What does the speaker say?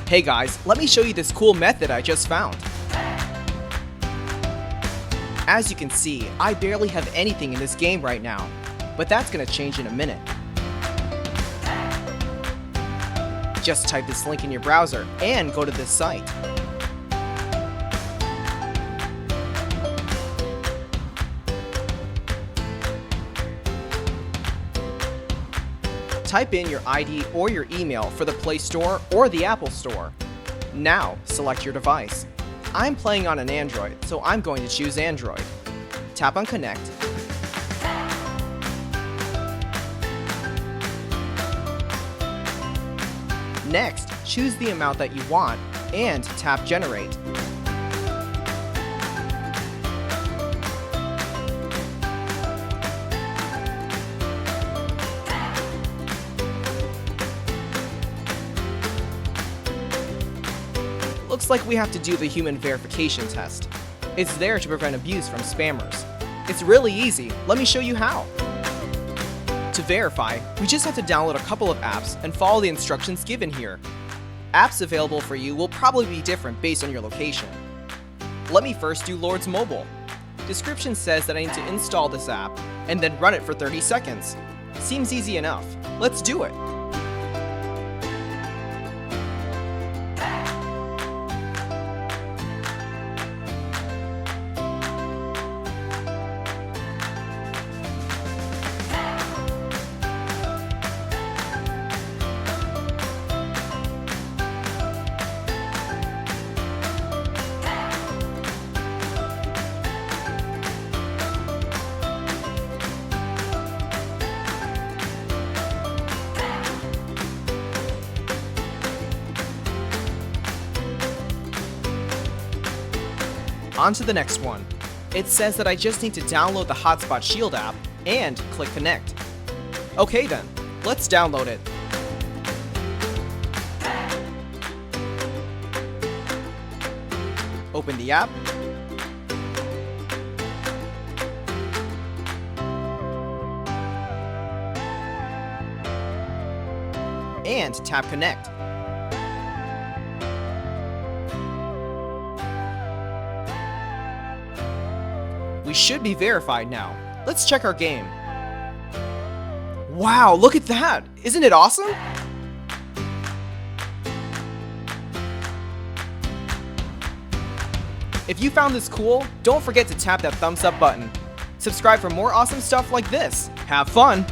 Hey guys, let me show you this cool method I just found. As you can see, I barely have anything in this game right now, but that's gonna change in a minute. Just type this link in your browser and go to this site. Type in your ID or your email for the Play Store or the Apple Store. Now, select your device. I'm playing on an Android, so I'm going to choose Android. Tap on Connect. Next, choose the amount that you want and tap Generate. Looks like we have to do the human verification test. It's there to prevent abuse from spammers. It's really easy. Let me show you how. To verify, we just have to download a couple of apps and follow the instructions given here. Apps available for you will probably be different based on your location. Let me first do Lord's Mobile. Description says that I need to install this app and then run it for 30 seconds. Seems easy enough. Let's do it. On to the next one. It says that I just need to download the Hotspot Shield app and click Connect. Okay then, let's download it. Open the app. And tap Connect. We should be verified now. Let's check our game. Wow, look at that! Isn't it awesome? If you found this cool, don't forget to tap that thumbs up button. Subscribe for more awesome stuff like this. Have fun!